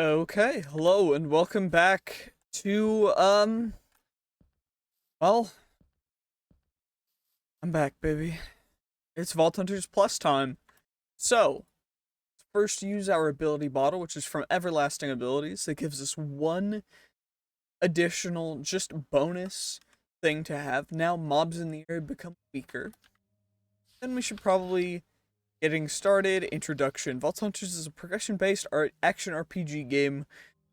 Okay, hello and welcome back to well, I'm back, baby. It's Vault Hunters Plus time. So, first use our ability bottle, which is from Everlasting Abilities. That gives us one additional just bonus thing to have. Now mobs in the area become weaker. Then we should probably getting started. Introduction. Vault Hunters is a progression-based action RPG game.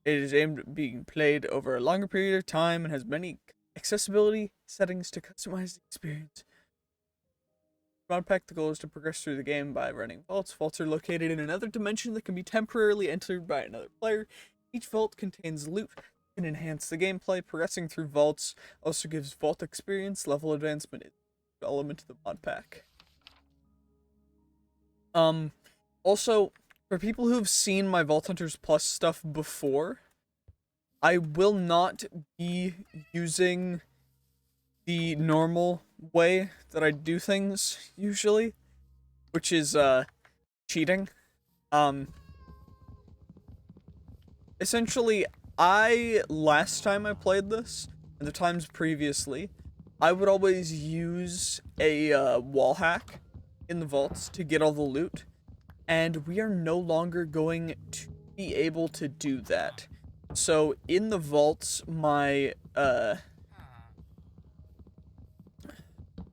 It is aimed at being played over a longer period of time and has many accessibility settings to customize the experience. Modpack, the goal is to progress through the game by running vaults. Vaults are located in another dimension that can be temporarily entered by another player. Each vault contains loot that can enhance the gameplay. Progressing through vaults also gives vault experience. Level advancement is an element of the modpack. Also, for people who've seen my Vault Hunters Plus stuff before, I will not be using the normal way that I do things usually, which is cheating. Essentially, last time I played this and the times previously, I would always use a wall hack in the vaults to get all the loot, and we are no longer going to be able to do that. So in the vaults, my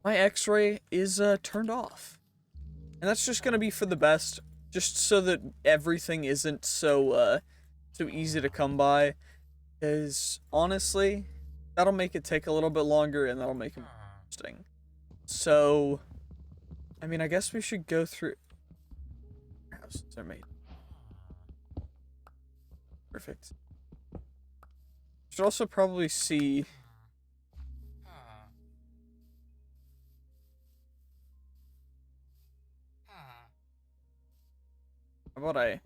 X-ray is turned off, and that's just gonna be for the best, just so that everything isn't so easy to come by. Because honestly, that'll make it take a little bit longer, and that'll make it more interesting. So, I mean, I guess we should go through. Houses are made. Perfect. Should also probably see. How about I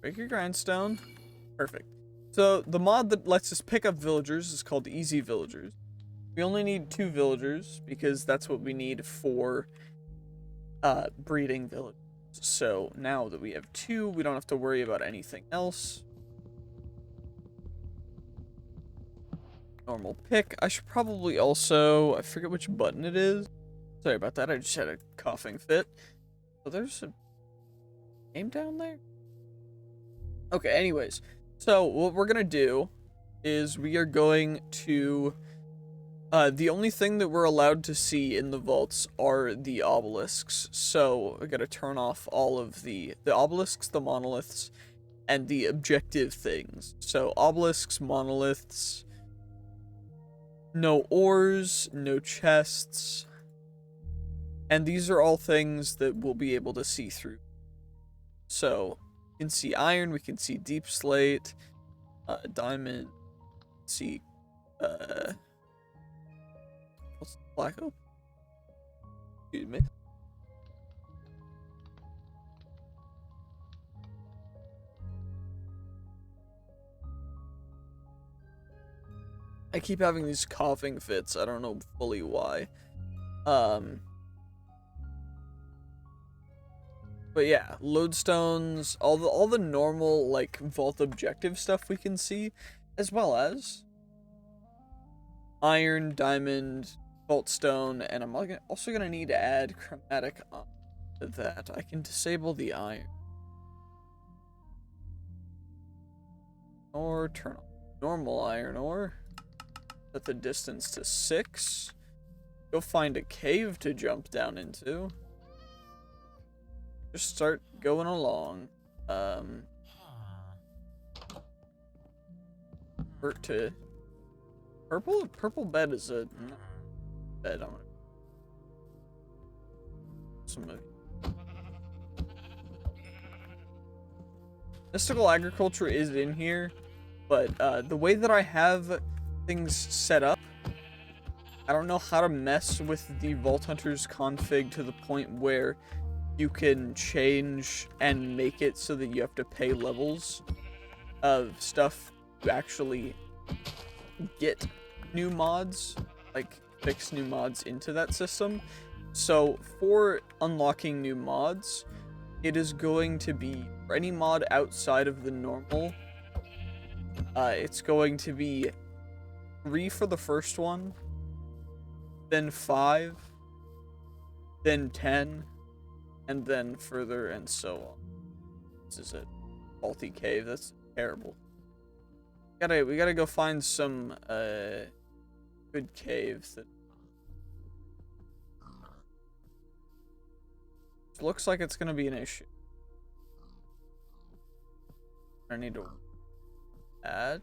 break your grindstone? Perfect. So the mod that lets us pick up villagers is called Easy Villagers. We only need 2 villagers because that's what we need for breeding villagers. So now that we have 2, we don't have to worry about anything else. Normal pick. I should probably also, I forget which button it is. Sorry about that, I just had a coughing fit. Oh, there's a name down there? Okay, anyways. So what we're gonna do is we are going to the only thing that we're allowed to see in the vaults are the obelisks. So I gotta turn off all of the obelisks, the monoliths, and the objective things. So obelisks, monoliths, no ores, no chests, and these are all things that we'll be able to see through. So we can see iron, we can see deep slate, diamond, see what's the black oak? Excuse me. I keep having these coughing fits. I don't know fully why. But yeah, lodestones, all the normal like vault objective stuff we can see, as well as iron, diamond, vault stone, and I'm also gonna need to add chromatic on to that. I can disable the iron. Or turn on normal iron ore. Set the distance to 6. Go find a cave to jump down into. Just start going along. Vert to purple. Purple bed is a bed. I'm gonna some mystical agriculture is in here, but the way that I have things set up, I don't know how to mess with the Vault Hunters config to the point where you can change and make it so that you have to pay levels of stuff to actually get new mods, like fix new mods into that system. So for unlocking new mods, it is going to be, for any mod outside of the normal, it's going to be 3 for the first one, then 5, then 10, and then further and so on. This is a faulty cave. That's terrible. We gotta go find some good caves that looks like it's gonna be an issue. I need to add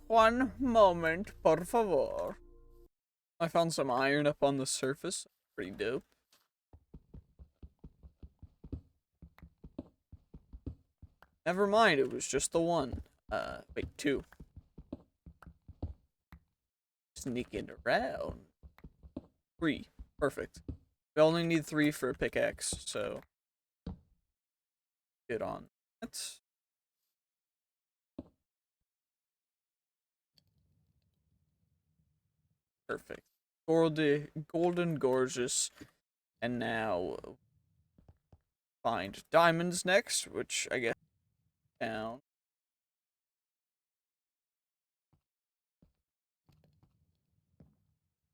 one moment, por favor. I found some iron up on the surface. Pretty dope. Never mind, it was just the one. Wait, 2. Sneaking around. 3. Perfect. We only need 3 for a pickaxe, so good on that. Perfect. Golden gorgeous. And now find diamonds next, which I guess down.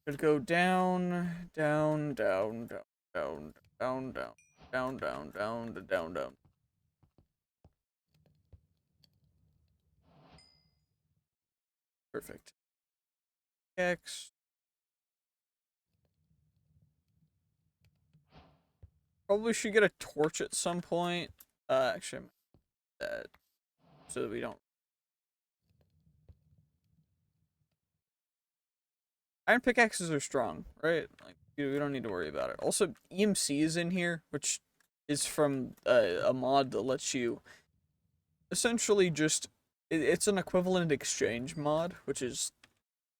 Should go down, down, down, down, down, down, down, down, down, down, down, down. Perfect. X. Probably should get a torch at some point. Actually, that so that we don't. Iron pickaxes are strong, right? Like we don't need to worry about it. Also, EMC is in here, which is from a mod that lets you essentially just. It's an equivalent exchange mod, which is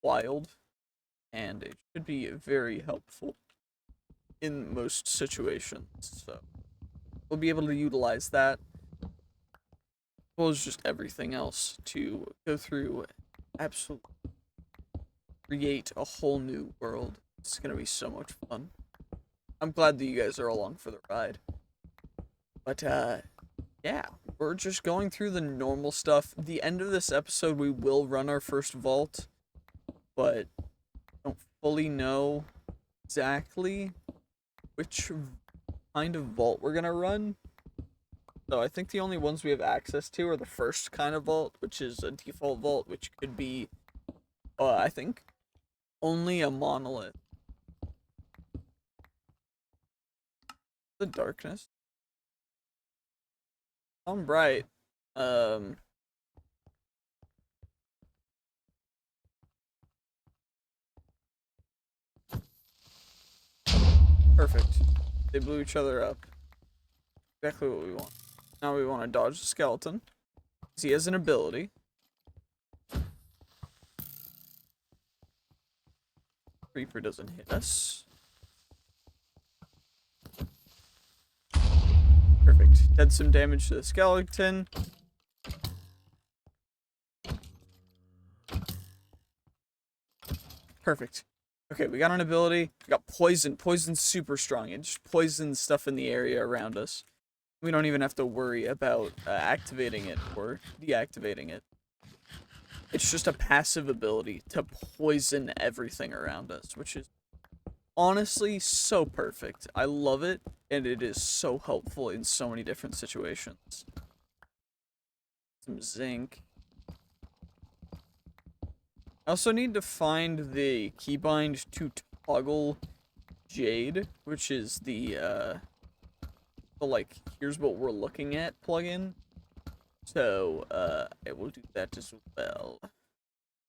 wild, and it should be very helpful in most situations. So we'll be able to utilize that, as well as just everything else to go through, absolutely create a whole new world. It's gonna be so much fun. I'm glad that you guys are along for the ride. But yeah, we're just going through the normal stuff. The end of this episode, we will run our first vault, but don't fully know exactly which kind of vault we're gonna run. So I think the only ones we have access to are the first kind of vault, which is a default vault, which could be, I think, only a monolith. The darkness. I'm bright. Perfect. They blew each other up. Exactly what we want. Now we want to dodge the skeleton, because he has an ability. Creeper doesn't hit us. Perfect. Did some damage to the skeleton. Perfect. Okay, we got an ability. We got poison. Poison's super strong. It just poisons stuff in the area around us. We don't even have to worry about activating it or deactivating it. It's just a passive ability to poison everything around us, which is honestly so perfect. I love it, and it is so helpful in so many different situations. Some zinc. I also need to find the keybind to toggle jade, which is the like, here's what we're looking at plugin. So, I will do that as well.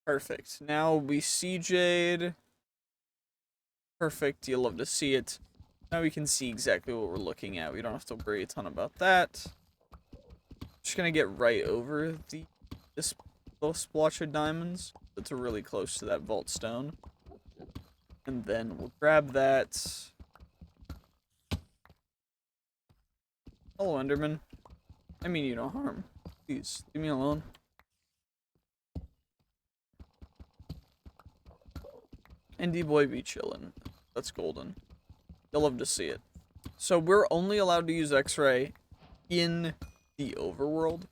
Perfect. Now we see jade. Perfect. You'll love to see it. Now we can see exactly what we're looking at. We don't have to worry a ton about that. Just gonna get right over this little splotch of diamonds. That's really close to that vault stone. And then we'll grab that. Hello, Enderman. I mean you no harm. Please, leave me alone. And D-boy be chillin'. That's golden. You'll love to see it. So we're only allowed to use X-ray in the overworld.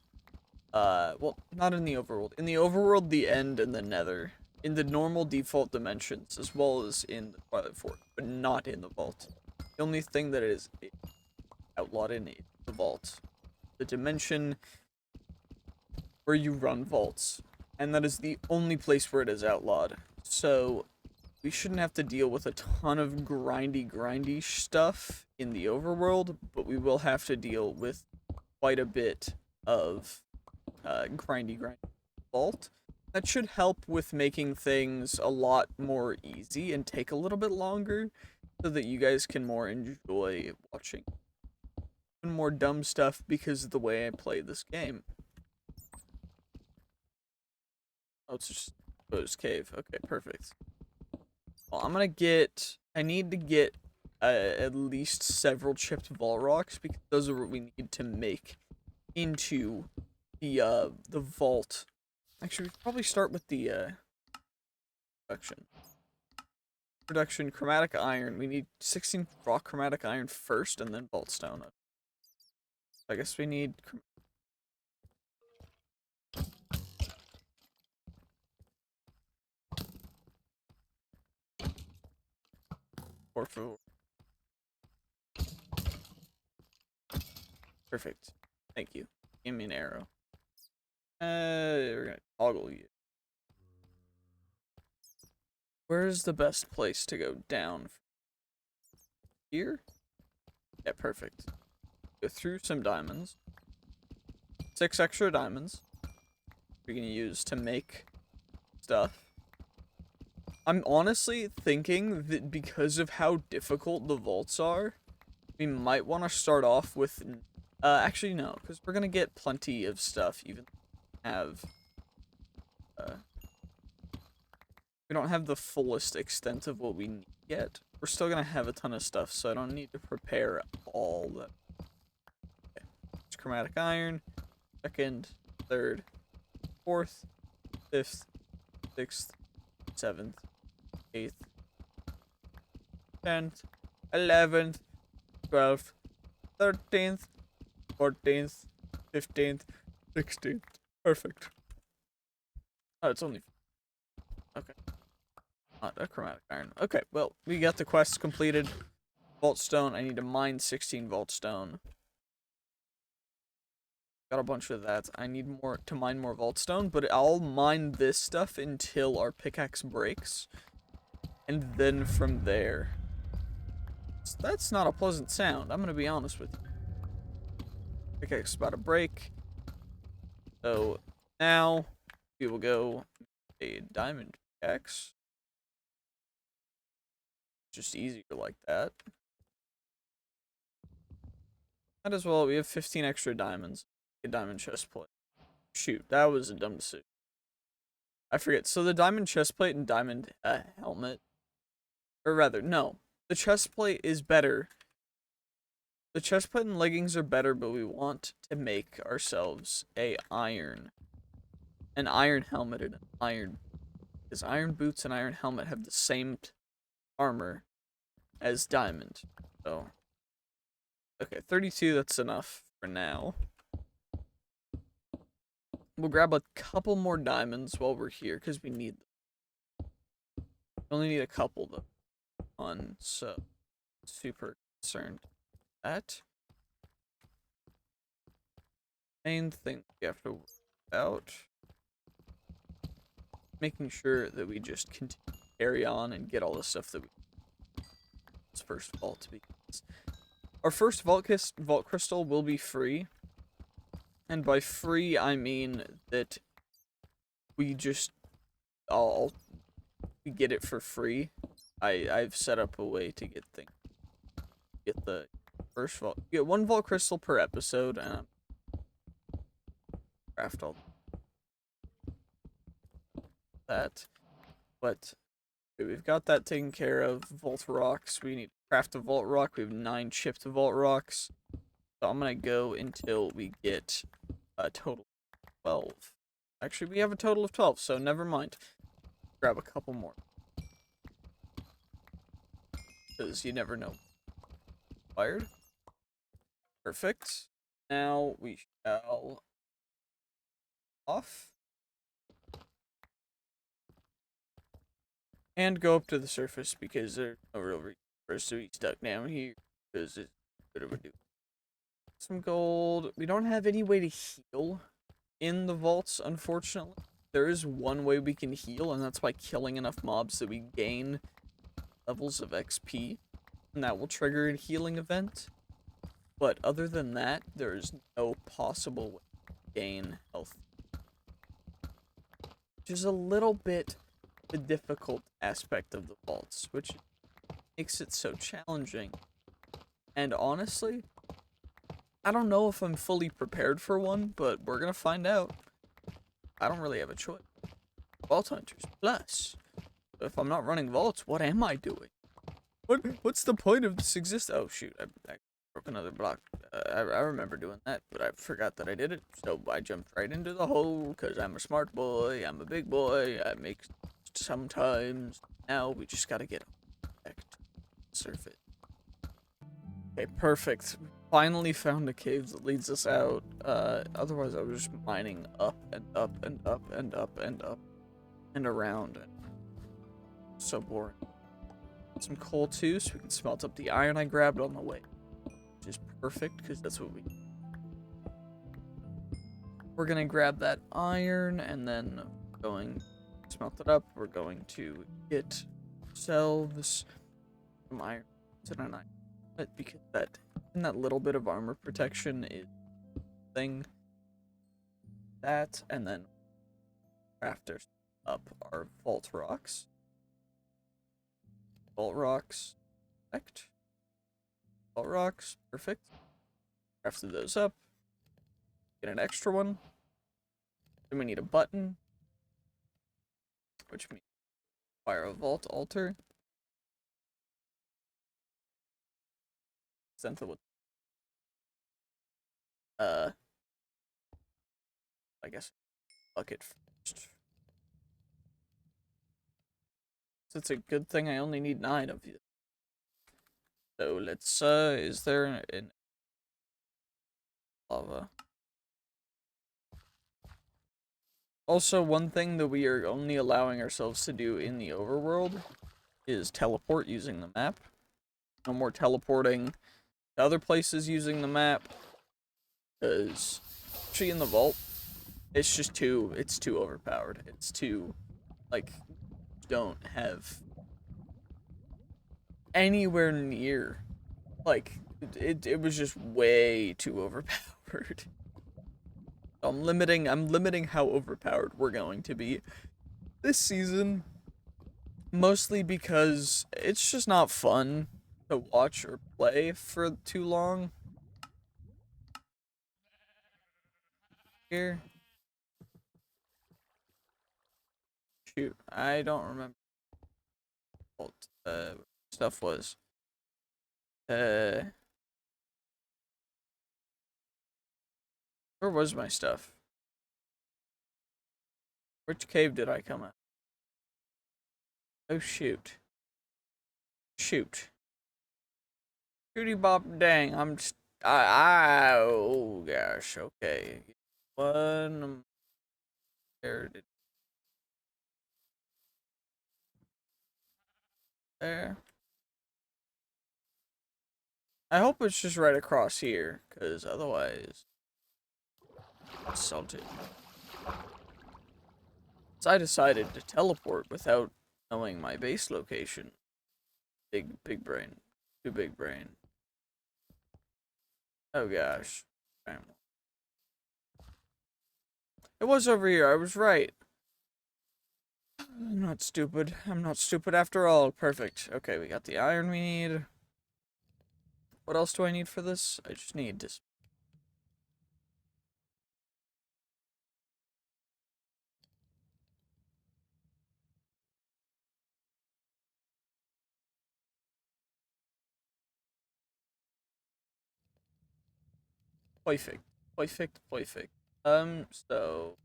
Well, not in the overworld. In the overworld, the end, and the nether. In the normal default dimensions, as well as in the Twilight Fort, but not in the vault. The only thing that is outlawed in the vault. The dimension where you run vaults. And that is the only place where it is outlawed. So, we shouldn't have to deal with a ton of grindy stuff in the overworld, but we will have to deal with quite a bit of grindy vault. That should help with making things a lot more easy and take a little bit longer so that you guys can more enjoy watching more dumb stuff because of the way I play this game. Oh, it's just exposed cave. Okay, perfect. Well, I need to get at least several chipped vault rocks because those are what we need to make into the vault. Actually, we should probably start with the production. Production chromatic iron. We need 16 raw chromatic iron first, and then vault stone. I guess we need. Perfect. Thank you. Give me an arrow. We're gonna toggle you. Where's the best place to go down? Here? Yeah, perfect. Go through some diamonds. 6 extra diamonds. We're gonna use to make stuff. I'm honestly thinking that because of how difficult the vaults are, we might want to start off with... actually, no, because we're gonna get plenty of stuff, even have... we don't have the fullest extent of what we need yet. We're still gonna have a ton of stuff, so I don't need to prepare all that. Okay. It's chromatic iron. Second, third, fourth, fifth, sixth, 7th, 8th, 10th, 11th, 12th, 13th, 14th, 15th, 16th. Perfect. Oh, it's only... Okay. Not a chromatic iron. Okay, well, we got the quests completed. Vault stone. I need to mine 16 vault stone. Got a bunch of that. I need more to mine more vault stone, but I'll mine this stuff until our pickaxe breaks. And then from there... That's not a pleasant sound, I'm gonna be honest with you. Pickaxe is about to break. So, now, we will go a diamond pickaxe. Just easier like that. Might as well, we have 15 extra diamonds. A diamond chest plate. Shoot, that was a dumb decision. I forget, so the diamond chest plate and diamond helmet... Or rather, no. The chest plate is better. The chest plate and leggings are better, but we want to make ourselves an iron helmet and an iron... Because iron boots and iron helmet have the same armor as diamond. So, okay, 32, that's enough for now. We'll grab a couple more diamonds while we're here, because we need them. We only need a couple, though. So, super concerned with that. Main thing we have to worry about. Making sure that we just continue to carry on and get all the stuff that we need. This first vault to be. Our first vault crystal will be free. And by free, I mean that we just... we get it for free. I've set up a way to get the first vault. You get 1 vault crystal per episode, and craft all that. But okay, we've got that taken care of. Vault rocks. We need to craft a vault rock. We have 9 chipped vault rocks. So I'm gonna go until we get a total of 12. Actually, we have a total of 12, so never mind. Grab a couple more. Because you never know. required. Perfect. Now we shall off. And go up to the surface because there's no real reason for us to be stuck down here. Because it's a bit of a do. Some gold. We don't have any way to heal in the vaults, unfortunately. There is one way we can heal, and that's by killing enough mobs that we gain levels of XP. And that will trigger a healing event. But other than that, there is no possible way to gain health. Which is a little bit the difficult aspect of the vaults, which makes it so challenging. And honestly, I don't know if I'm fully prepared for one, but we're gonna find out. I don't really have a choice. Vault Hunters Plus. If I'm not running vaults, what am I doing? What's the point of this exist? Oh shoot, I broke another block. I remember doing that, but I forgot that I did it. So I jumped right into the hole because I'm a smart boy. I'm a big boy. I make sometimes. Now we just gotta get back to the surface. Okay, perfect. Finally found a cave that leads us out. Otherwise I was just mining up and up and up and up and up and around. So boring. Some coal too, so we can smelt up the iron I grabbed on the way. Which is perfect, because that's what we need. We're gonna grab that iron, and then going to smelt it up. We're going to get ourselves some iron. Because that little bit of armor protection is thing. That, and then craft up our vault rocks. Vault rocks, perfect. Vault rocks, perfect. Crafted those up. Get an extra one. Then we need a button, which means fire a vault altar. Sent with I guess bucket first. So it's a good thing I only need 9 of you. So let's is there an lava? Also, one thing that we are only allowing ourselves to do in the overworld is teleport using the map. No more teleporting to other places using the map. Because actually in the vault, it's just too overpowered. It's too, like, don't have anywhere near, like, it was just way too overpowered. I'm limiting how overpowered we're going to be this season, mostly because it's just not fun to watch or play for too long. Here. Shoot, I don't remember what stuff was. Where was my stuff? Which cave did I come at? Oh shoot. Shoot. Shooty bop dang, I'm just oh gosh, okay. One there did there. I hope it's just right across here, because otherwise it's salty. So I decided to teleport without knowing my base location. Big brain. Too big brain. Oh gosh. It was over here, I was right. I'm not stupid. I'm not stupid after all. Perfect. Okay, we got the iron we need. What else do I need for this? I just need this. Perfect. Perfect. Perfect. So.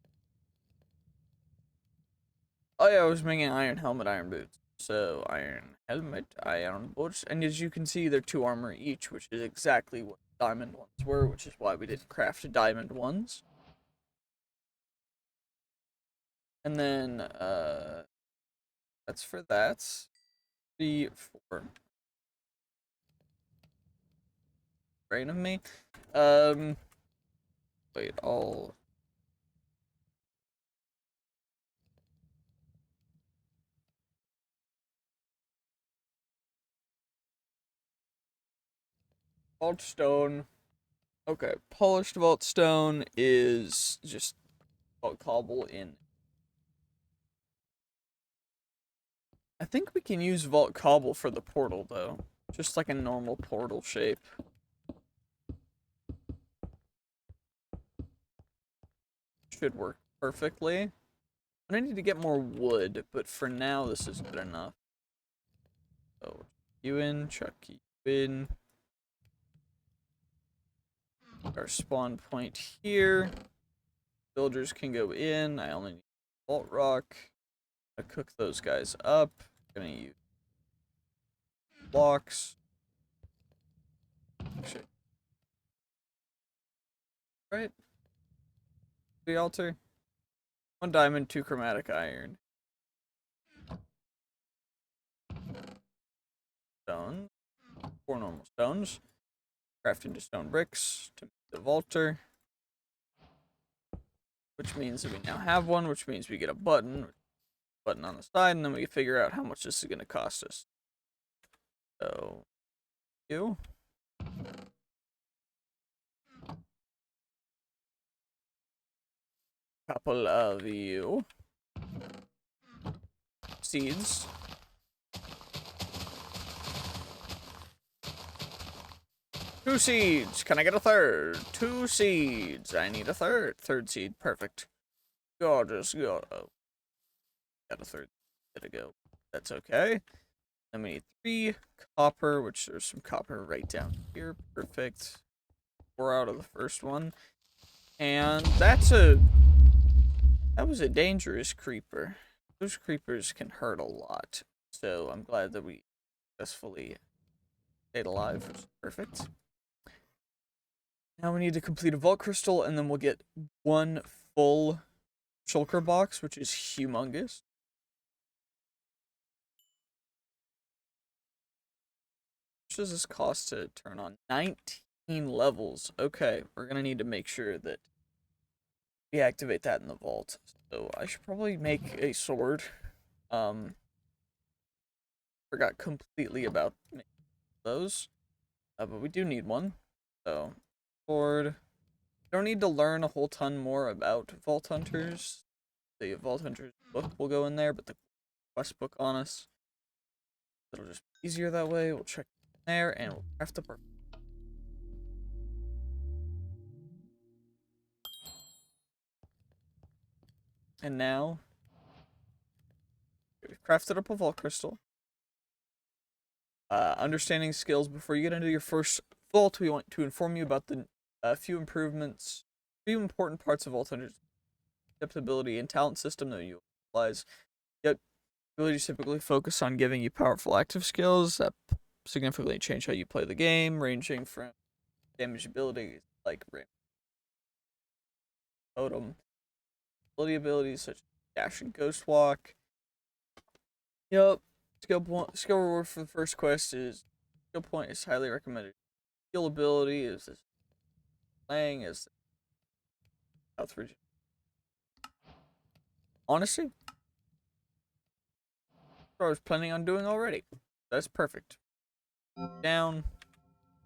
Oh yeah, I was making iron helmet, iron boots. So, iron helmet, iron boots, and as you can see, they're 2 armor each, which is exactly what diamond ones were, which is why we didn't craft diamond ones. And then, that's for that. 3, 4. Brain of me. Wait, all. Vault stone. Okay, polished vault stone is just vault cobble in. I think we can use vault cobble for the portal though. Just like a normal portal shape. Should work perfectly. I need to get more wood, but for now this is good enough. So, you in, chuck you in. Our spawn point here. Villagers can go in. I only need vault rock. I cook those guys up. Gonna use blocks. Shit. Right? The altar. 1 diamond, 2 chromatic iron. Stone. 4 normal stones. Craft into stone bricks to make the vaulter. Which means that we now have one, which means we get a button on the side, and then we can figure out how much this is going to cost us. So, you. Couple of you. Seeds. Two seeds. Can I get a third? 2 seeds. I need a third seed. Perfect. Gorgeous. Oh, got a third. There to go. That's okay. Then we need 3 copper, which there's some copper right down here. Perfect. 4 out of the first one. And that was a dangerous creeper. Those creepers can hurt a lot. So I'm glad that we successfully stayed alive, which is perfect. Now we need to complete a vault crystal, and then we'll get 1 full shulker box, which is humongous. How much does this cost to turn on? 19 levels. Okay, we're gonna need to make sure that we activate that in the vault. So I should probably make a sword. Forgot completely about those. But we do need one. So, sword. Don't need to learn a whole ton more about Vault Hunters. The Vault Hunters book will go in there, but the quest book on us. It'll just be easier that way. We'll check there, and we'll craft the part. And now, we've crafted up a Vault Crystal. Understanding skills before you get into your first vault, we want to inform you about the few important parts of Vault Hunters' adaptability and talent system that you utilize. Yep, abilities typically focus on giving you powerful active skills that significantly change how you play the game, ranging from damage abilities like totem, abilities such as dash and ghost walk. Yep. Skill reward for the first quest is skill point is highly recommended. Skill ability is this playing is South region. Honestly, what I was planning on doing already. That's perfect. Down,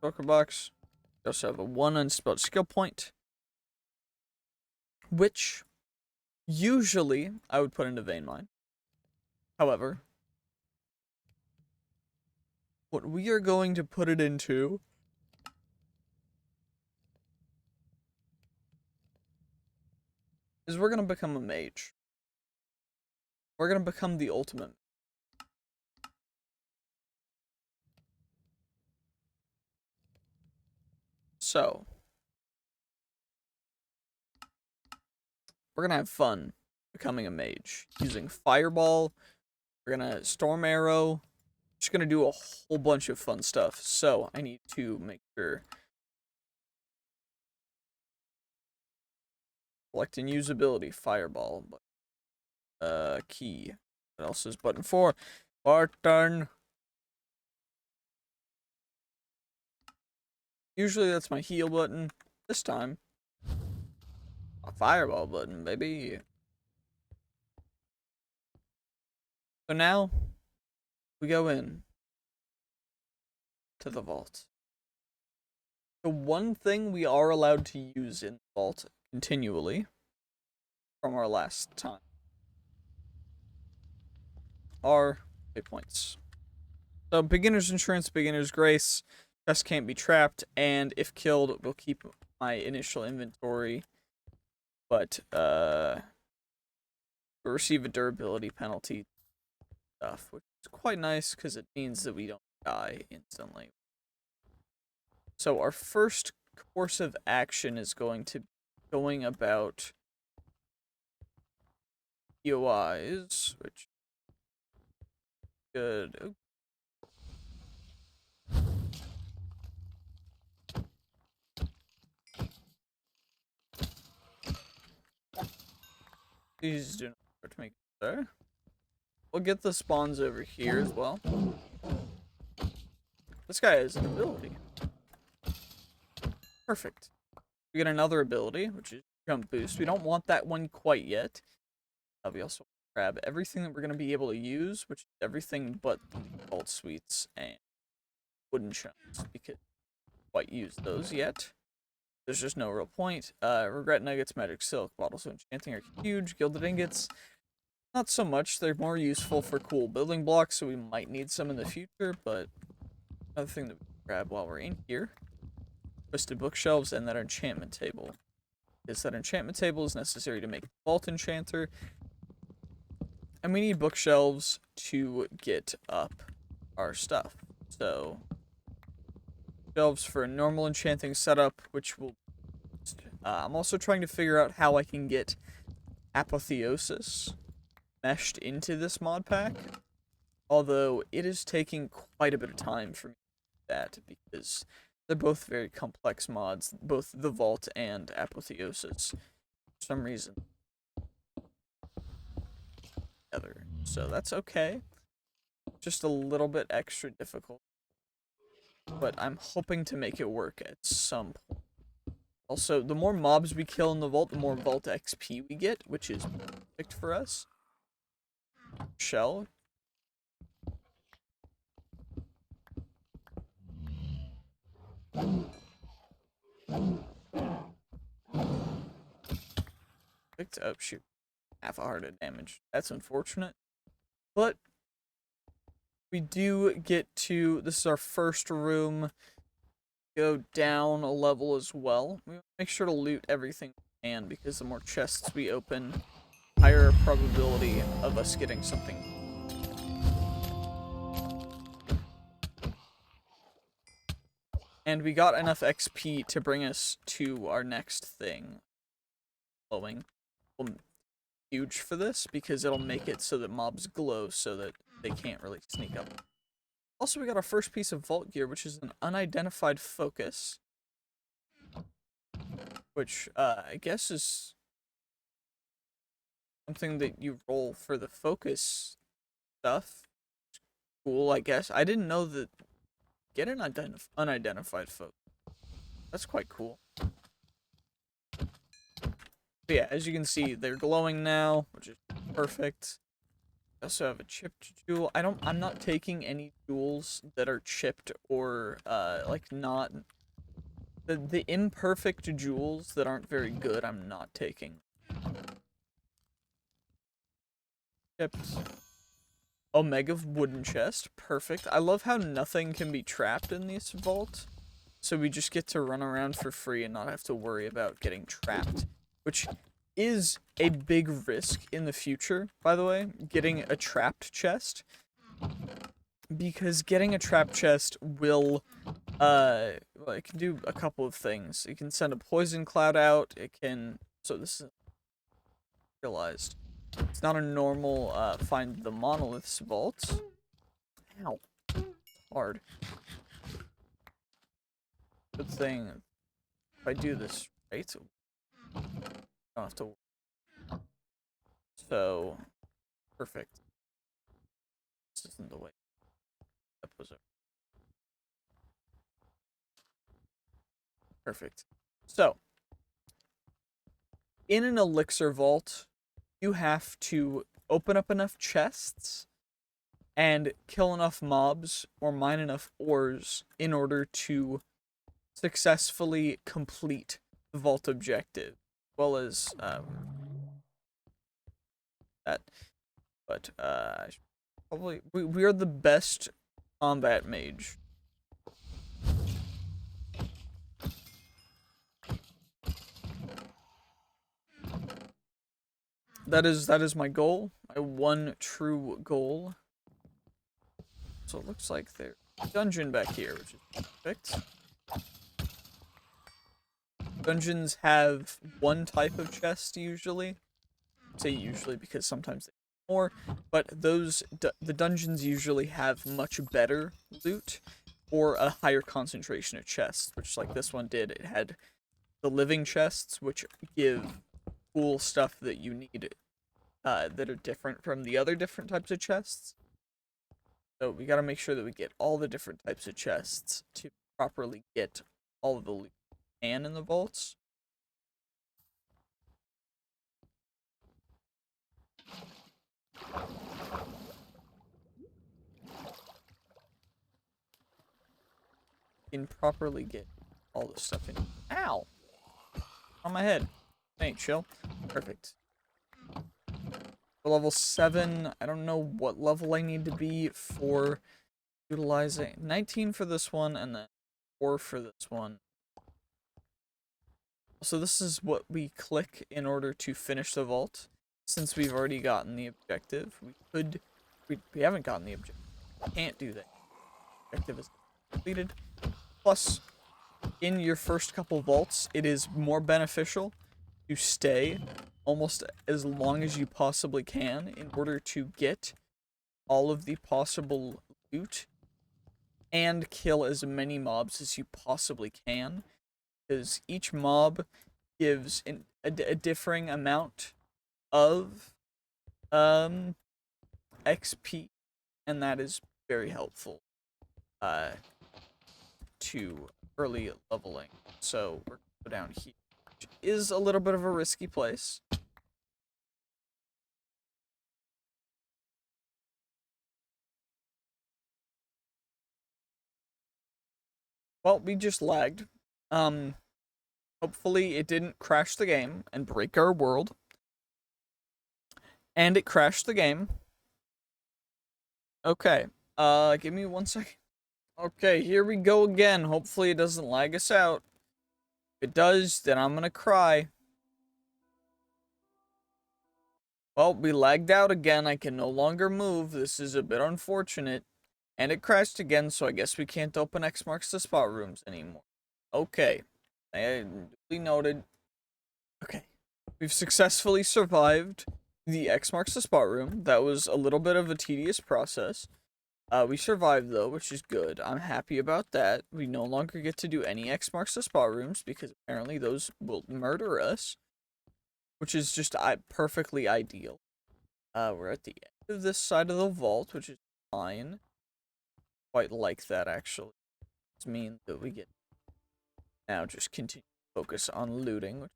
shulker box. We also have a 1 unspelled skill point, which usually I would put into vein mine. However, what we are going to put it into is we're going to become a mage. We're going to become the ultimate. So, we're going to have fun becoming a mage using fireball, We're gonna storm arrow. Just gonna do a whole bunch of fun stuff. So I need to make sure. Select and usability, fireball. Key. What else is button 4? Button. Usually that's my heal button. This time, a fireball button, baby. So now, we go in to the vault. The one thing we are allowed to use in the vault continually from our last time are waypoints. So beginner's insurance, beginner's grace, chest can't be trapped, and if killed, we'll keep my initial inventory, but we'll receive a durability penalty stuff, which is quite nice because it means that we don't die instantly. So our first course of action is going to be going about POIs, which good. Oh. Please do not start to make it there. We'll get the spawns over here as well. This guy has an ability. Perfect. We get another ability, which is jump boost. We don't want that one quite yet. We also grab everything that we're going to be able to use, which is everything but the vault suites and wooden chunks, because we quite use those yet. There's just no real point. Regret nuggets, magic silk, bottles of enchanting are huge. Gilded ingots, not so much. They're more useful for cool building blocks, so we might need some in the future, but another thing that we grab while we're in here, twisted bookshelves and that enchantment table. Is that enchantment table is necessary to make a vault enchanter, and we need bookshelves to get up our stuff. So shelves for a normal enchanting setup, which will I'm also trying to figure out how I can get apotheosis meshed into this mod pack, although it is taking quite a bit of time for me to do that because they're both very complex mods, both the vault and apotheosis for some reason. So that's okay. Just a little bit extra difficult, but I'm hoping to make it work at some point. Also, the more mobs we kill in the vault, the more vault XP we get, which is perfect for us. Shell. Picked up, shoot. Half a heart of damage. That's unfortunate. But we do get to, this is our first room, go down a level as well. We make sure to loot everything we can, because the more chests we open, higher probability of us getting something. And we got enough XP to bring us to our next thing. Glowing. Well, huge for this, because it'll make it so that mobs glow so that they can't really sneak up. Also, we got our first piece of vault gear, which is an unidentified focus. Which, I guess is something that you roll for the focus stuff. Cool, I guess. I didn't know that. Get an unidentified focus. That's quite cool. But yeah, as you can see, they're glowing now, which is perfect. I also have a chipped jewel. I'm not taking any jewels that are chipped or, like, not... The imperfect jewels that aren't very good, I'm not taking. Chipped. Omega wooden chest. Perfect. I love how nothing can be trapped in this vault. So we just get to run around for free and not have to worry about getting trapped. Which is a big risk in the future, by the way. Getting a trapped chest. Because getting a trapped chest will, well, it can do a couple of things. It can send a poison cloud out. It can, so this is realized. It's not a normal find the monoliths vault. Ow. Hard. Good thing if I do this right, I don't have to. So, perfect. This isn't the way. That was it. Perfect. So, in an elixir vault, you have to open up enough chests and kill enough mobs or mine enough ores in order to successfully complete the vault objective, as well as that. But probably we are the best combat mage. That is my goal. My one true goal. So it looks like there's a dungeon back here, which is perfect. Dungeons have one type of chest usually. I say usually because sometimes they have more, but the dungeons usually have much better loot or a higher concentration of chests, which like this one did. It had the living chests, which give cool stuff that you need that are different from the other different types of chests. So we gotta make sure that we get all the different types of chests to properly get all of the loot we can in the vaults. Can properly get all the stuff in. Ow! On my head. Hey, chill. Perfect. For level 7, I don't know what level I need to be for utilizing. 19 for this one, and then 4 for this one. So this is what we click in order to finish the vault. Since we've already gotten the objective, we haven't gotten the objective. Can't do that. Objective is completed. Plus, in your first couple vaults, it is more beneficial to stay almost as long as you possibly can in order to get all of the possible loot and kill as many mobs as you possibly can, because each mob gives a differing amount of XP, and that is very helpful to early leveling. So we're gonna go down here, which is a little bit of a risky place. Well, we just lagged. Hopefully it didn't crash the game and break our world. And it crashed the game. Okay. Give me 1 second. Okay, here we go again. Hopefully it doesn't lag us out. If it does, then I'm gonna cry. Well, we lagged out again. I can no longer move. This is a bit unfortunate. And it crashed again, so I guess we can't open X marks the spot rooms anymore. Okay. I duly noted. Okay. We've successfully survived the X marks the spot room. That was a little bit of a tedious process. We survived though, which is good. I'm happy about that. We no longer get to do any X marks the spot rooms because apparently those will murder us, which is just perfectly ideal. We're at the end of this side of the vault, which is fine. Quite like that actually. It means that we get now just continue to focus on looting.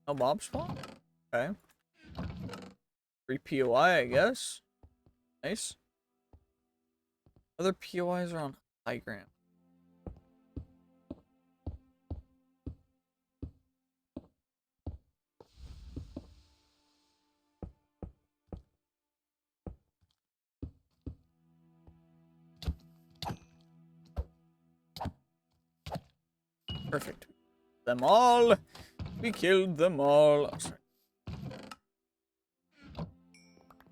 No mob spawn? Okay. 3 POI, I guess. Nice. Other POIs are on high ground. Perfect. Them all. We killed them all. Oh, sorry.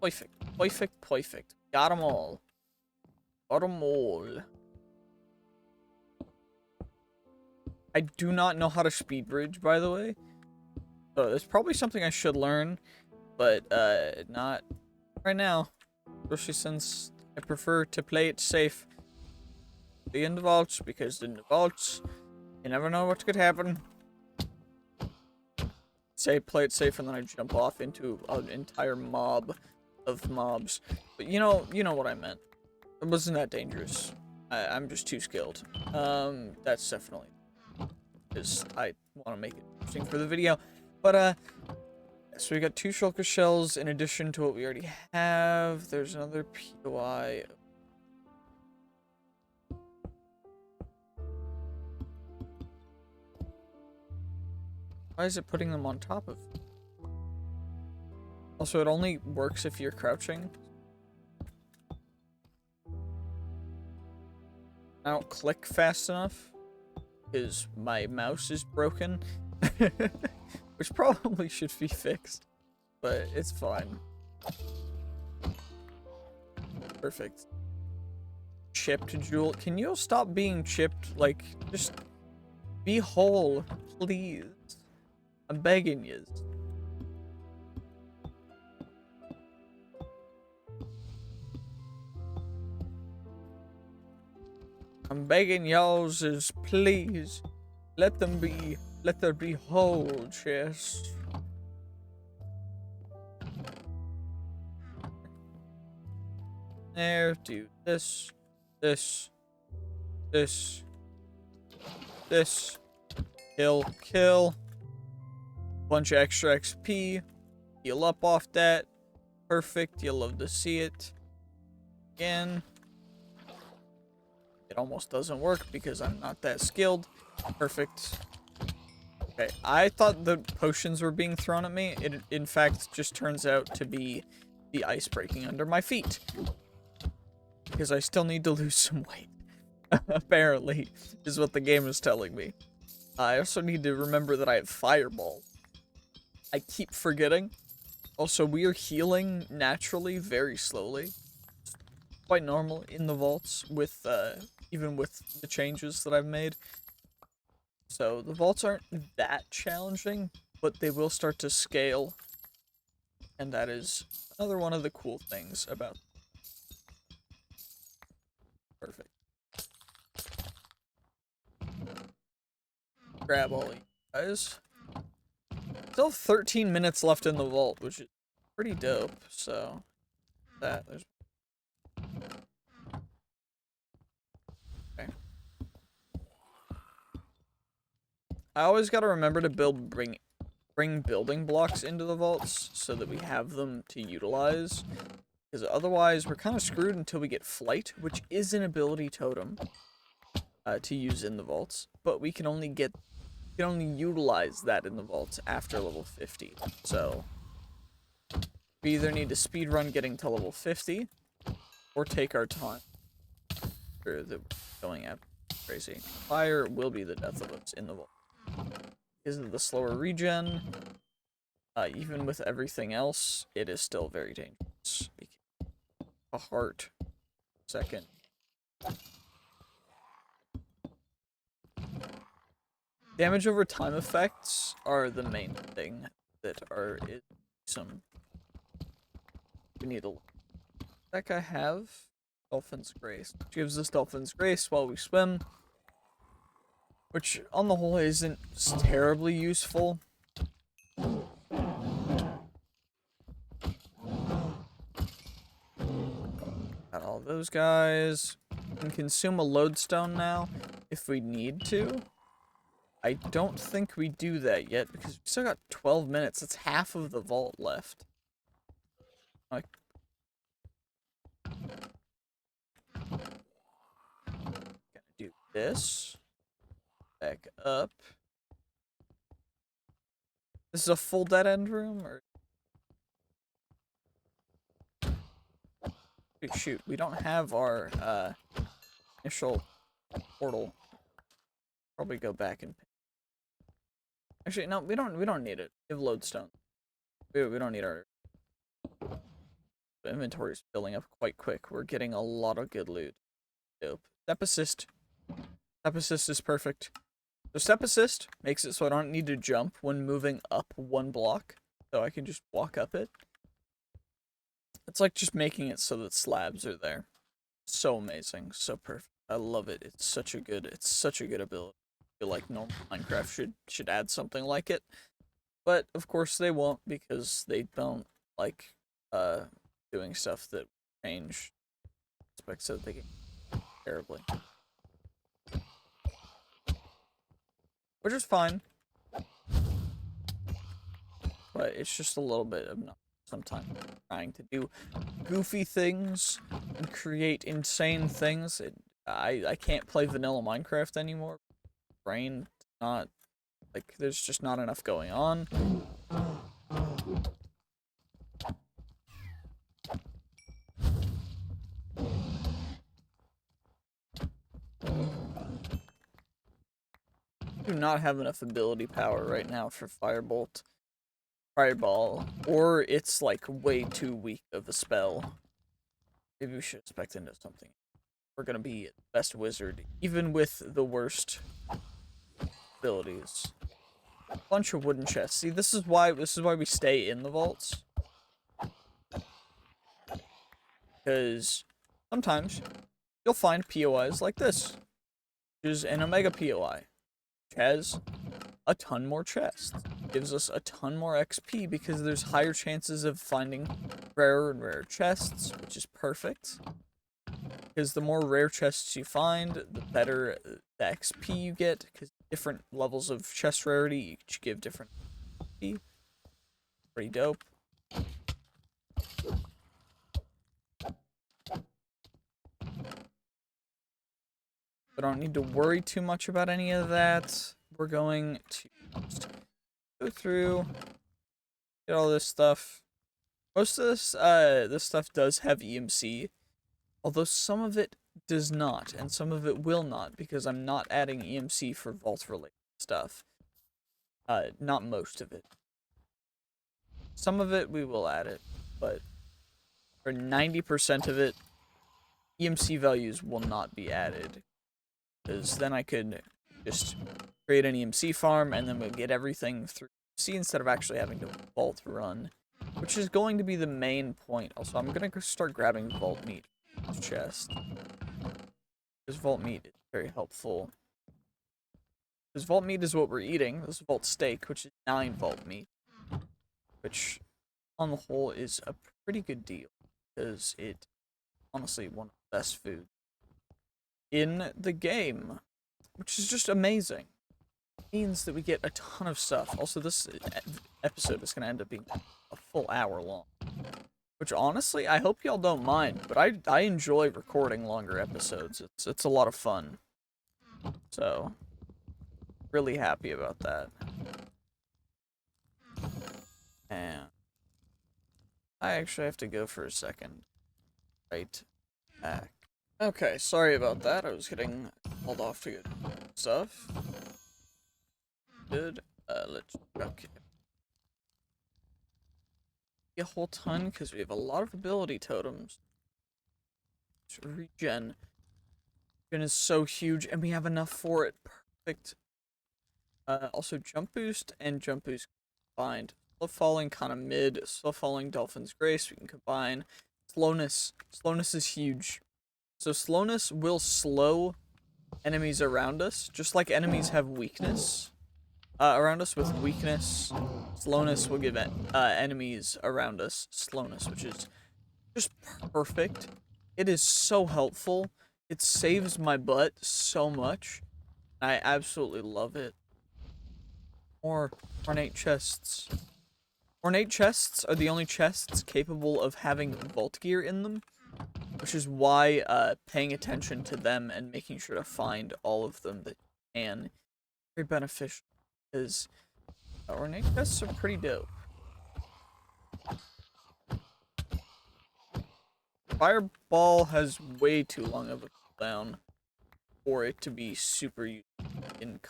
Perfect. Perfect. Perfect. Got them all. Got them all. I do not know how to speed bridge, by the way. So it's probably something I should learn, but not right now. Especially since I prefer to play it safe. Be in the vaults, because in the vaults, you never know what could happen. Say play it safe, and then I jump off into an entire mob of mobs. But you know what I meant. It wasn't that dangerous. I'm just too skilled. That's definitely because I want to make it interesting for the video. But so we got 2 shulker shells in addition to what we already have. There's another POI. Why is it putting them on top of? Also, it only works if you're crouching. I don't click fast enough because my mouse is broken, which probably should be fixed, but it's fine. Perfect. Chipped jewel. Can you stop being chipped? Like, just be whole, please. I'm begging you. I'm begging y'all's is please. Let there be whole chests. There, do this, this, this, this. Kill. Bunch of extra XP. Heal up off that. Perfect. You'll love to see it. Again. It almost doesn't work because I'm not that skilled. Perfect. Okay, I thought the potions were being thrown at me. It, in fact, just turns out to be the ice breaking under my feet. Because I still need to lose some weight. Apparently, is what the game is telling me. I also need to remember that I have Fireball. I keep forgetting. Also, we are healing naturally very slowly. Quite normal in the vaults with even with the changes that I've made. So the vaults aren't that challenging, but they will start to scale, and that is another one of the cool things about. Perfect. Grab all you guys. Still 13 minutes left in the vault, which is pretty dope. So there's. Okay. I always gotta remember to bring building blocks into the vaults so that we have them to utilize. Because otherwise, we're kind of screwed until we get Flight, which is an ability totem to use in the vaults. But we can only utilize that in the vaults after level 50. So we either need to speedrun getting to level 50 or take our time. For the going at crazy. Fire will be the death of us in the vault. Because of the slower regen, even with everything else, it is still very dangerous. A heart. Second. Damage over time effects are the main thing that are some. We need to. That guy have Dolphin's Grace. Which gives us Dolphin's Grace while we swim. Which, on the whole, isn't terribly useful. Got all those guys. We can consume a lodestone now if we need to. I don't think we do that yet because we still got 12 minutes. That's half of the vault left. Like, gonna do this. Back up. This is a full dead end room, or shoot, we don't have our initial portal. Probably go back and actually no, we don't need it. We have lodestone. We don't need our inventory is filling up quite quick. We're getting a lot of good loot. Dope. Step assist. Step assist is perfect. So step assist makes it so I don't need to jump when moving up one block. So I can just walk up it. It's like just making it so that slabs are there. So amazing, so perfect. I love it. It's such a good ability. I feel like normal Minecraft should add something like it. But of course they won't, because they don't like doing stuff that change aspects of the game terribly. Which is fine. But it's just a little bit obnoxious sometimes, trying to do goofy things and create insane things. I can't play vanilla Minecraft anymore. Brain not like, there's just not enough going on. Do not have enough ability power right now for Fireball, or it's like way too weak of a spell. Maybe we should expect into something. We're gonna be the best wizard, even with the worst abilities. Bunch of wooden chests. See, this is why we stay in the vaults. Because sometimes you'll find POIs like this, which is an Omega POI, which has a ton more chests. Gives us a ton more XP because there's higher chances of finding rarer and rarer chests, which is perfect. Because the more rare chests you find, the better the XP you get, because different levels of chest rarity each give different XP. Pretty dope. I don't need to worry too much about any of that. We're going to just go through, get all this stuff. Most of this stuff does have EMC, although some of it does not, and some of it will not, because I'm not adding EMC for vault-related stuff. Not most of it. Some of it, we will add it, but for 90% of it, EMC values will not be added. Because then I could just create an EMC farm, and then we'll get everything through EMC instead of actually having to vault run. Which is going to be the main point. Also, I'm going to start grabbing vault meat from this chest. Because vault meat is very helpful. Because vault meat is what we're eating. This is vault steak, which is 9 vault meat. Which, on the whole, is a pretty good deal. Because it, honestly, one of the best food in the game. Which is just amazing. It means that we get a ton of stuff. Also, this episode is going to end up being a full hour long. Which, honestly, I hope y'all don't mind, but I enjoy recording longer episodes. It's a lot of fun. So, really happy about that. And I actually have to go for a second. Right back. Okay, sorry about that. I was getting called off to get stuff. Good. Let's check a whole ton, because we have a lot of ability totems. Regen. Regen is so huge, and we have enough for it. Perfect. Also jump boost and jump boost combined. Slow falling, kind of mid. Slow falling, Dolphin's Grace, we can combine. Slowness. Slowness is huge. So slowness will slow enemies around us, just like enemies have weakness. Around us with weakness, slowness will give enemies around us slowness, which is just perfect. It is so helpful. It saves my butt so much. I absolutely love it. More ornate chests. Ornate chests are the only chests capable of having vault gear in them, which is why paying attention to them and making sure to find all of them that you can is very beneficial. Because ornate chests are pretty dope. Fireball has way too long of a cooldown for it to be super useful in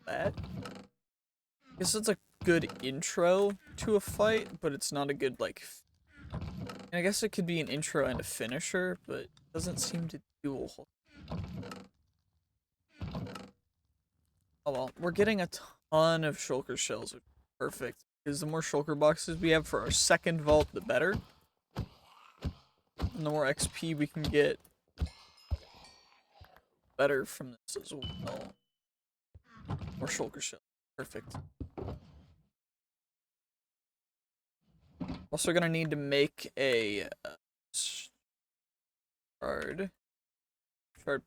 combat. I guess it's a good intro to a fight, but it's not a good, like... And I guess it could be an intro and a finisher, but it doesn't seem to do a whole... Oh well, we're getting a ton of shulker shells, which is perfect. Because the more shulker boxes we have for our second vault, the better. And the more XP we can get, better from this as well. More shulker shells. Perfect. Also gonna need to make a shard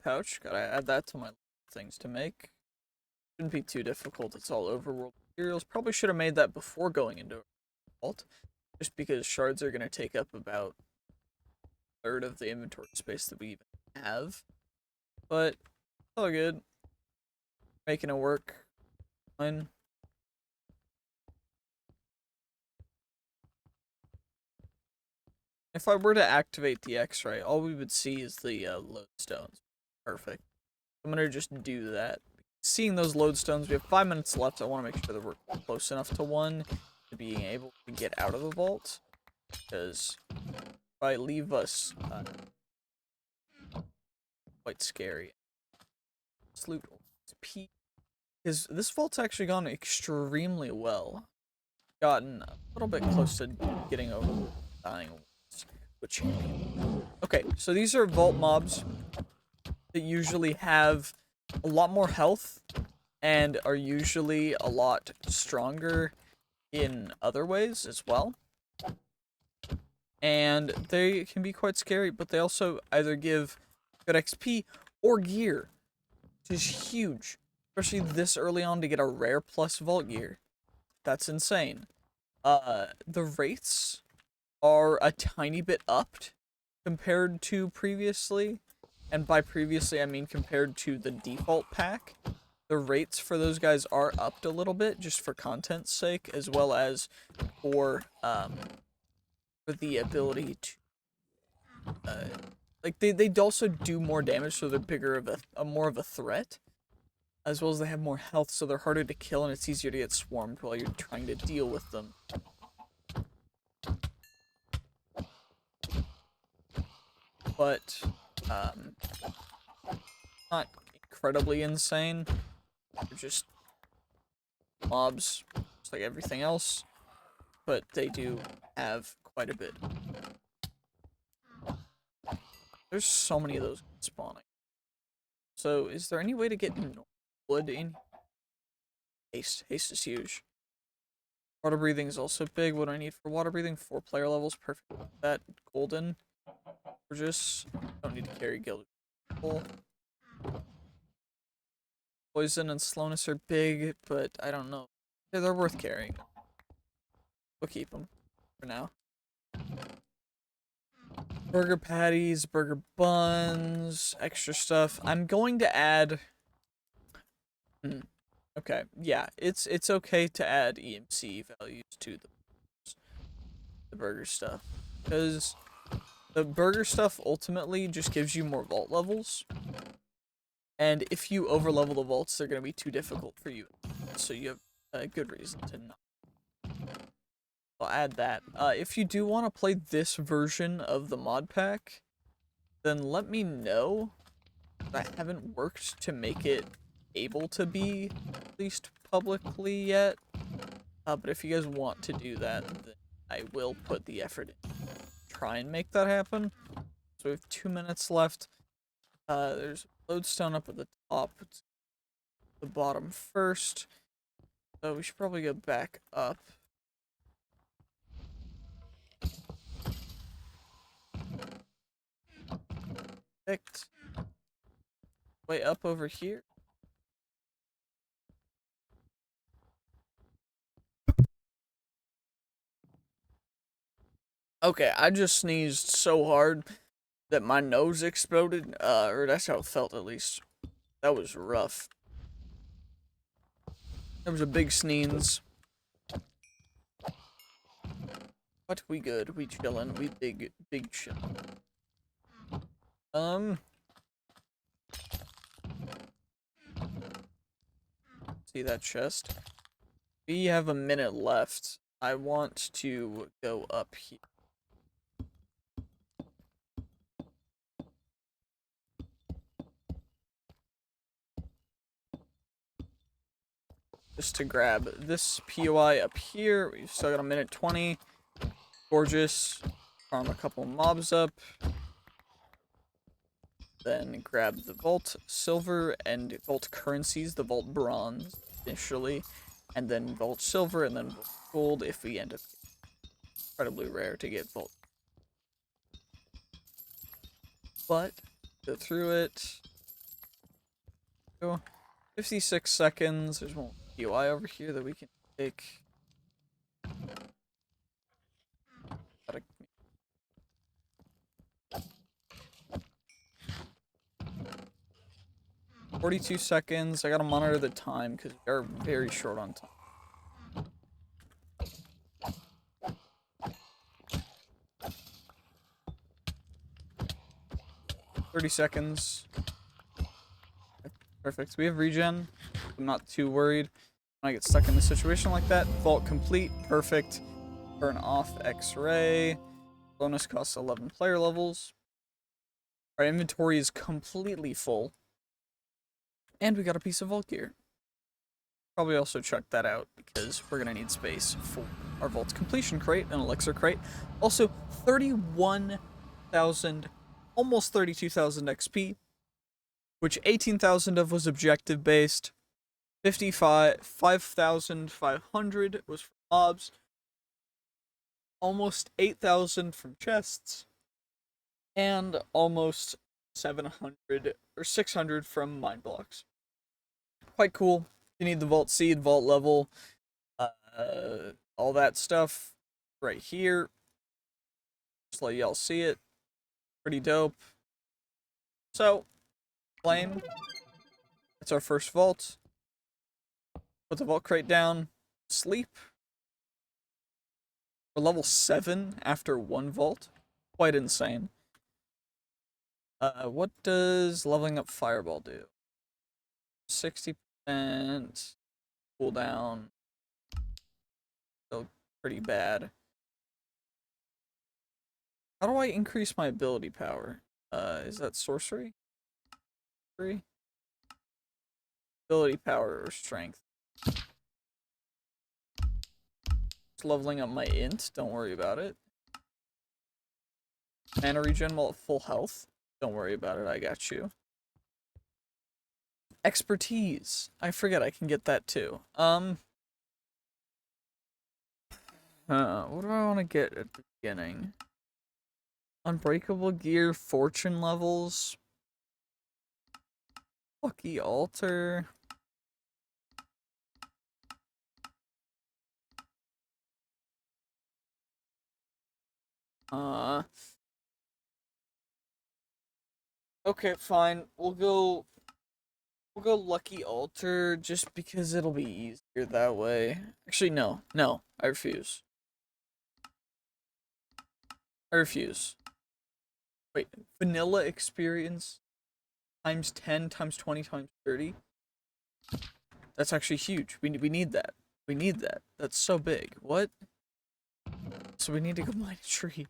pouch. Gotta add that to my things to make. Shouldn't be too difficult. It's all overworld materials. Probably should have made that before going into a vault, just because shards are gonna take up about a third of the inventory space that we even have. But it's all good. Making it work. Fine. If I were to activate the X-ray, all we would see is the lodestones. Perfect. I'm gonna just do that. Seeing those lodestones, we have 5 minutes left. I want to make sure that we're close enough to one to being able to get out of the vault. Because if I leave us, quite scary. Salute Pete. Because this vault's actually gone extremely well. Gotten a little bit close to getting over dying. Which, okay, so these are vault mobs that usually have a lot more health and are usually a lot stronger in other ways as well. And they can be quite scary, but they also either give good XP or gear, which is huge. Especially this early on to get a rare plus vault gear. That's insane. The rates are a tiny bit upped compared to previously. And by previously, I mean compared to the default pack. The rates for those guys are upped a little bit, just for content's sake, as well as for the ability to, like, they also do more damage, so they're bigger of a more of a threat, as well as they have more health, so they're harder to kill, and it's easier to get swarmed while you're trying to deal with them. But, not incredibly insane. They're just mobs, just like everything else, but they do have quite a bit. There's so many of those spawning. So, is there any way to get wood in? Haste. Haste is huge. Water breathing is also big. What do I need for water breathing? 4 player levels. Perfect. That golden. Gorgeous. Don't need to carry gilded. Poison and slowness are big, but I don't know. They're worth carrying. We'll keep them for now. Burger patties, burger buns, extra stuff. I'm going to add... Okay, yeah, it's okay to add EMC values to the burger stuff. Because the burger stuff ultimately just gives you more vault levels. And if you overlevel the vaults, they're going to be too difficult for you. So you have a good reason to not. I'll add that. If you do want to play this version of the mod pack, then let me know. I haven't worked to make it able to be released publicly yet. But if you guys want to do that, then I will put the effort in. Try and make that happen. So we have 2 minutes left. There's lodestone up at the top. It's the bottom first. So we should probably go back up. Picked. Way up over here. Okay, I just sneezed so hard that my nose exploded. Or that's how it felt at least. That was rough. There was a big sneeze. But we good. We chillin'. We big chillin'. See that chest? We have a minute left. I want to go up here. just to grab this POI up here. We've still got a minute 20. Gorgeous. Farm a couple mobs up. Then grab the vault silver and vault currencies, the vault bronze initially, and then vault silver, and then vault gold if we end up incredibly rare to get vault. But go through it. Go 56 seconds. There's one UI over here that we can take. Gotta 42 seconds. I gotta monitor the time because we are very short on time. 30 seconds. Perfect. We have regen. I'm not too worried when I get stuck in a situation like that. Vault complete. Perfect. Turn off X-ray. Bonus costs 11 player levels. Our inventory is completely full. And we got a piece of vault gear. Probably also check that out because we're going to need space for our vault completion crate and elixir crate. Also, 31,000, almost 32,000 XP, which 18,000 of was objective based. 5,500 was from mobs. Almost 8,000 from chests. And almost 700 or 600 from mine blocks. Quite cool. You need the vault seed, vault level, all that stuff right here. Just let y'all see it. Pretty dope. So, flame. That's our first vault. Put the vault crate down. Sleep. We're level 7 after one vault. Quite insane. What does leveling up Fireball do? 60% cooldown. Still pretty bad. How do I increase my ability power? Is that sorcery? Ability power or strength? Just leveling up my int, don't worry about it. Mana regen while at full health. Don't worry about it, I got you. Expertise. I forget I can get that too. What do I want to get at the beginning? Unbreakable gear, fortune levels. Lucky altar. Okay, fine. We'll go lucky altar just because it'll be easier that way. Actually, no, I refuse. Wait, vanilla experience times 10 times 20 times 30. That's actually huge. We need that. We need that. That's so big. What? So we need to go mine a tree.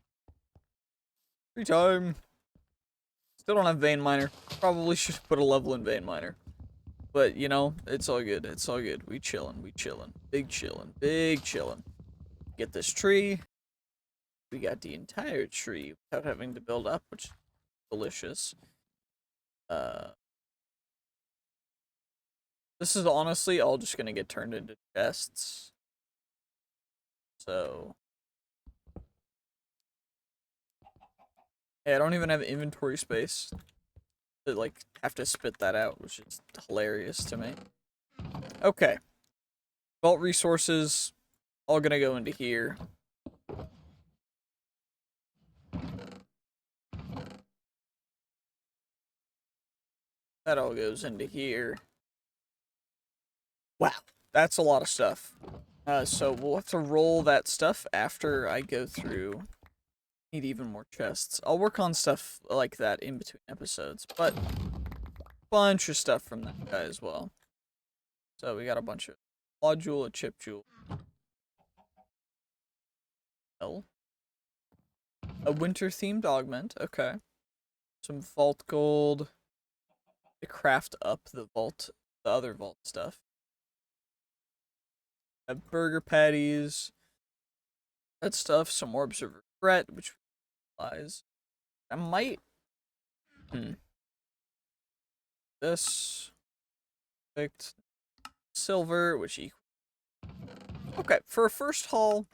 Free time. Still don't have vein miner. Probably should put a level in vein miner. But, you know, it's all good. It's all good. We chillin'. Big chillin'. Get this tree. We got the entire tree without having to build up, which is delicious. This is honestly all just gonna get turned into chests. So. Hey, I don't even have inventory space to, like, have to spit that out, which is hilarious to me. Okay. Vault resources, all gonna go into here. That all goes into here. Wow, that's a lot of stuff. So we'll have to roll that stuff after I go through. Need even more chests. I'll work on stuff like that in between episodes, but bunch of stuff from that guy as well. So we got a bunch of claw jewel, a chip jewel. L. A winter themed augment, okay. Some vault gold. To craft up the vault, the other vault stuff. have burger patties, that stuff, some orbs of regret, which lies. I might. This. Perfect. Silver, which equals. Okay, for a first haul,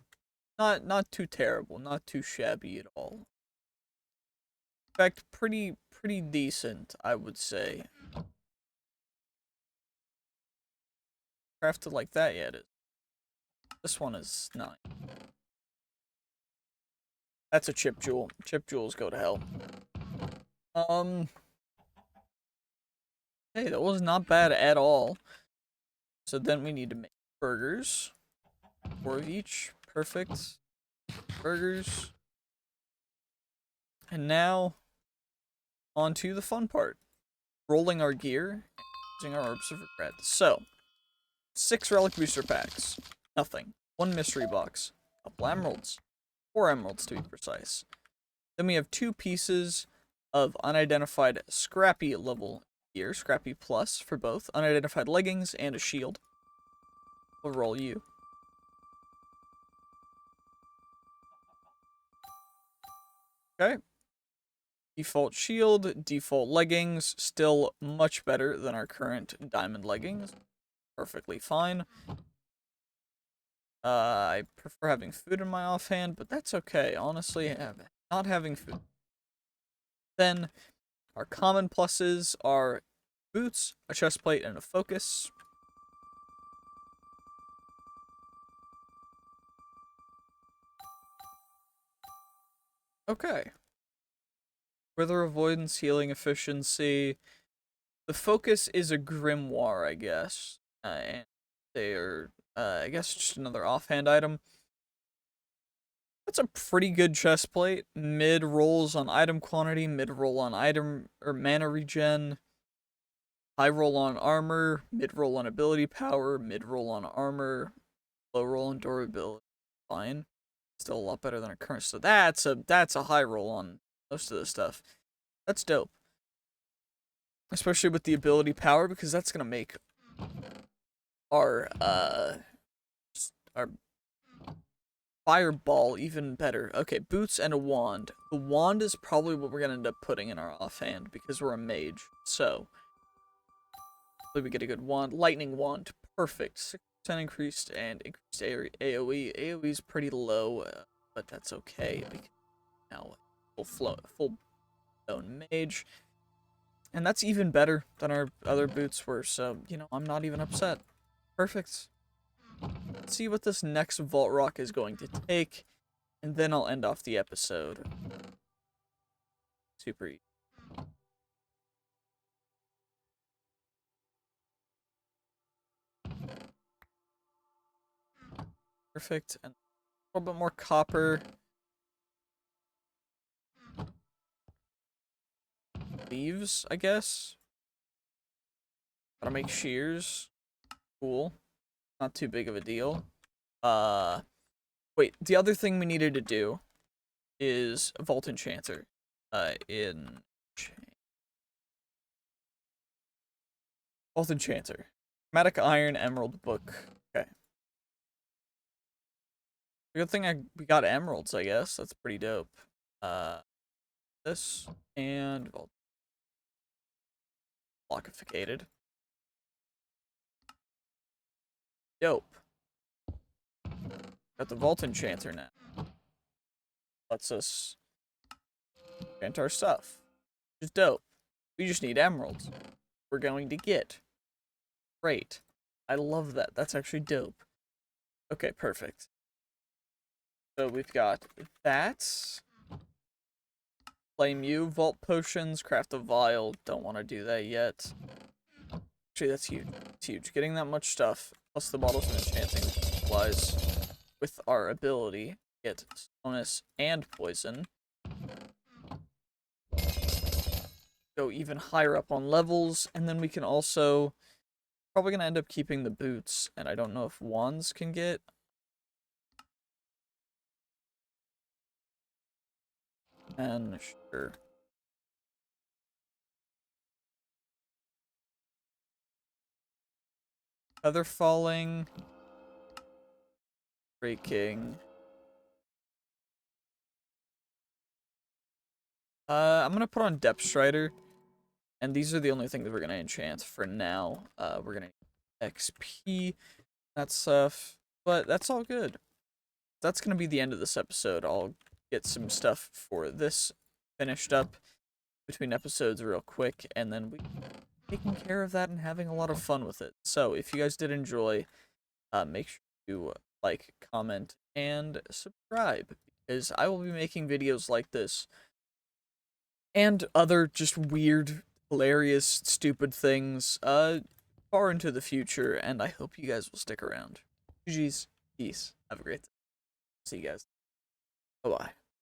not too terrible, not too shabby at all. In fact, pretty decent, I would say. Crafted like that yet? This one is 9. That's a chip jewel. Chip jewels go to hell. Hey, that was not bad at all. So then we need to make burgers. 4 of each. Perfect. Burgers. And now, on to the fun part. Rolling our gear, using our orbs of regret. So, 6 relic booster packs. Nothing. 1 mystery box. Couple emeralds. 4 emeralds to be precise. Then we have 2 pieces of unidentified scrappy level gear. Scrappy plus for both. Unidentified leggings and a shield. We'll roll you. Okay. Default shield, default leggings, still much better than our current diamond leggings. Perfectly fine. I prefer having food in my offhand, but that's okay. Honestly, not having food. Then, our common pluses are boots, a chest plate, and a focus. Okay. Wither avoidance, healing efficiency. The focus is a grimoire, I guess. And they are, I guess, just another offhand item. That's a pretty good chest plate. Mid rolls on item quantity, mid roll on item or mana regen. High roll on armor, mid roll on ability power, mid roll on armor, low roll on durability. Fine. Still a lot better than our current. So that's a high roll on most of this stuff. That's dope. Especially with the ability power, because that's gonna make our fireball even better. Okay, boots and a wand. The wand is probably what we're gonna end up putting in our offhand because we're a mage. So hopefully we get a good wand. Lightning wand. Perfect. 6% increased and increased AoE. AoE is pretty low, but that's okay because now full blown mage. And that's even better than our other boots were, so, you know, I'm not even upset. Perfect. Let's see what this next Vault Rock is going to take, and then I'll end off the episode. Super easy. Perfect. And a little bit more copper. Leaves, I guess. Gotta make shears. Cool. Not too big of a deal. Wait, the other thing we needed to do is Vault Enchanter. Vault Enchanter. Chromatic Iron Emerald Book. Okay. Good thing we got emeralds, I guess. That's pretty dope. This and well, blockificated. Dope. Got the Vault Enchanter now. Lets us enchant our stuff. Which is dope. We just need emeralds. We're going to get. Great. I love that. That's actually dope. Okay, perfect. So we've got that. Flame you, vault potions, craft a vial. Don't want to do that yet. Actually, that's huge. It's huge. Getting that much stuff, plus the bottles of enchanting supplies with our ability, get slowness and poison. Go even higher up on levels, and then we can also probably gonna end up keeping the boots, and I don't know if wands can get. And sure. Feather falling. breaking. I'm gonna put on Depth Strider, and these are the only things we're gonna enchant for now. We're gonna XP, that stuff, but that's all good. That's gonna be the end of this episode. I'll get some stuff for this finished up between episodes real quick, and then we taking care of that and having a lot of fun with it. So if you guys did enjoy, make sure to like, comment, and subscribe, because I will be making videos like this and other just weird, hilarious, stupid things far into the future, and I hope you guys will stick around. GG's, peace, have a great day. See you guys. Bye-bye.